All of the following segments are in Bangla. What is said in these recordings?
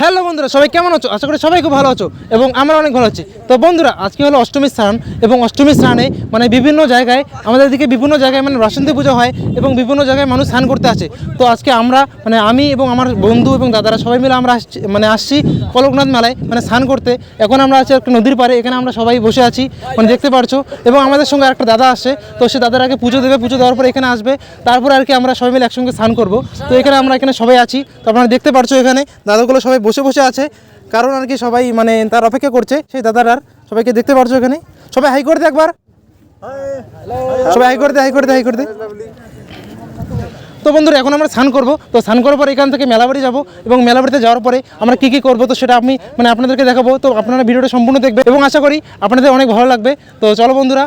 হ্যালো বন্ধুরা, সবাই কেমন আছো? আশা করি সবাই খুব ভালো আছো এবং আমরা অনেক ভালো আছি। তো বন্ধুরা, আজকে হলো অষ্টমীর স্নান এবং অষ্টমীর স্নানে মানে বিভিন্ন জায়গায় আমাদের দিকে বিভিন্ন জায়গায় মানে বাসন্তী পুজো হয় এবং বিভিন্ন জায়গায় মানুষ স্নান করতে আসে। তো আজকে আমরা মানে আমি এবং আমার বন্ধু এবং দাদারা সবাই মিলে আমরা আসছি কলকনাথ মেলায় মানে স্নান করতে। এখন আমরা আছি একটা নদীর পাড়ে, এখানে আমরা সবাই বসে আছি মানে দেখতে পারছো। এবং আমাদের সঙ্গে একটা দাদা আসছে, তো সে দাদার আগে পুজো দেবে, পুজো দেওয়ার পরে এখানে আসবে, তারপরে আর কি আমরা সবাই মিলে একসঙ্গে স্নান করবো। তো এখানে আমরা এখানে সবাই আছি, তো আপনারা দেখতে পারছো এখানে দাদাগুলো সবাই বসে বসে আছে, কারণ আর কি সবাই মানে তার অপেক্ষা করছে সেই দাদার। সবাইকে দেখতে পারছো এখানে, সবাই হাই করে দে একবার, সবাই হাই করে দে, হাই করে দে, হাই করে দে। তো বন্ধুরা, এখন আমরা স্নান করবো। তো স্নান করার পর এখান থেকে মেলাবাড়ি যাবো এবং মেলাবাড়িতে যাওয়ার পরে আমরা কী কী করবো তো সেটা আমি মানে আপনাদেরকে দেখাবো। তো আপনারা ভিডিওটা সম্পূর্ণ দেখবে এবং আশা করি আপনাদের অনেক ভালো লাগবে। তো চলো বন্ধুরা।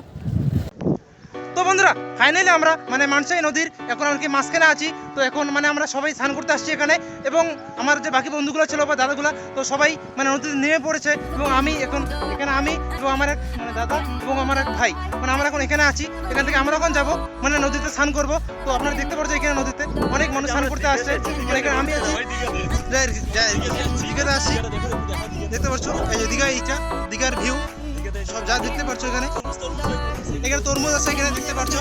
তো বন্ধুরা, ফাইনালি আমরা মানে মানসাই নদীর এখন আর কি মাঝখানে আছি। তো এখন মানে আমরা সবাই স্নান করতে আসছি এখানে, এবং আমার যে বাকি বন্ধুগুলো ছিল বা দাদাগুলো তো সবাই মানে নদীতে নেমে পড়েছে। এবং আমি এখন এখানে আমি এবং আমার এক মানে দাদা এবং আমার এক ভাই মানে আমরা এখন এখানে আছি। এখান থেকে আমরা এখন যাবো মানে নদীতে স্নান করবো। তো আপনারা দেখতে পাচ্ছেন এখানে নদীতে অনেক মানুষ স্নান করতে আসছে। মানে এখানে আমি আছি, দীঘাতে আসছি, দেখতে পাচ্ছ এই যে দীঘা, এইটা দীঘার ভিউ সব যা দেখতে পাচ্ছ। এখানে এখানে তরমুজ আছে, এখানে দেখতে পাচ্ছ।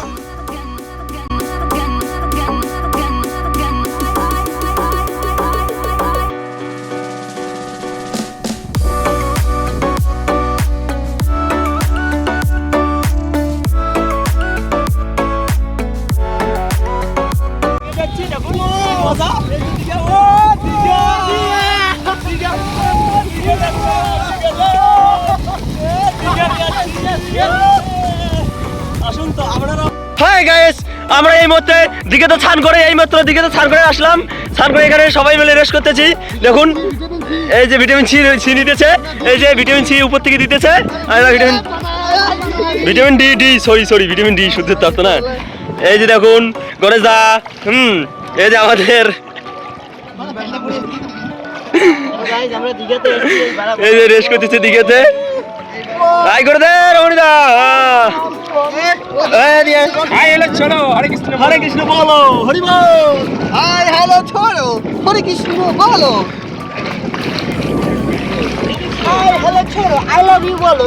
হাই গাইস, আমরা এই মুহূর্তে দিঘাতে স্নান করে আসলাম। স্নান করে এখানে সবাই মিলে রেস্ট করতেছি। দেখুন এই যে ভিটামিন সি নিতেছে, এই যে ভিটামিন সি উপর থেকে দিতেছে। আর vitamin D sorry vitamin D শুদ্ধ তো না। এই যে দেখুন গণেশ দা, এই যে আমাদের এই যে রেস্ট করতেছে দিঘাতে। হাই করে দে রমণীদা। হরে কৃষ্ণ বলো, হরি বল। হাই হ্যালো ছোড়ো, হরে কৃষ্ণ বলো। হাই হ্যালো ছোড়ো, আই লাভ ইউ বলো।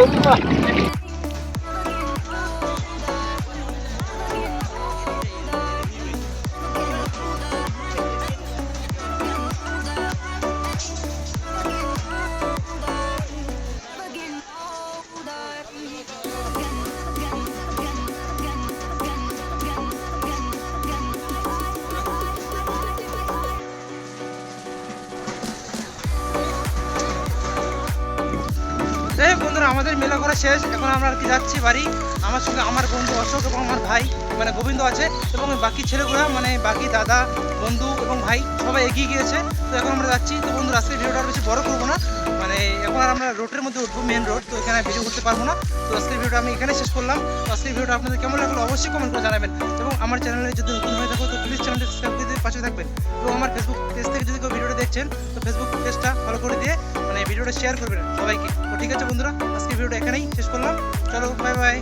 এই বন্ধুরা, আমাদের মেলা করা শেষ, এখন আমরা আর কি যাচ্ছি বাড়ি। আমার সঙ্গে আমার বন্ধু অশোক এবং আমার ভাই মানে গোবিন্দ আছে, এবং বাকি ছেলেগুলো মানে বাকি দাদা বন্ধু এবং ভাই সবাই এগিয়ে গিয়েছে। তো এখন আমরা যাচ্ছি। তো বন্ধু, আজকে ভিডিওটা আর বেশি বড় করবো না, মানে এখন আর আমরা রোডের মধ্যে উঠবো, মেন রোড, তো এখানে ভিডিও করতে পারবো না। তো আজকের ভিডিওটা আমি এখানে শেষ করলাম। তো আজকের ভিডিওটা আপনাদের কেমন লাগলো অবশ্যই কমেন্ট করে জানাবেন, এবং আমার চ্যানেলে যদি নতুন হয়ে থাকো তো প্লিজ চ্যানেলটি সাবস্ক্রাইব করে দিয়ে পাশে থাকবেন। এবং আমার ফেসবুক পেজ থেকে যদি কেউ ভিডিওটা দেখছেন তো ফেসবুক পেজটা ফলো করে দিয়ে মানে ভিডিওটা শেয়ার করবেন সবাইকে। তো ঠিক আছে বন্ধুরা, আজকে ভিডিওটা এখানেই শেষ করলাম। চলো, বাই বাই।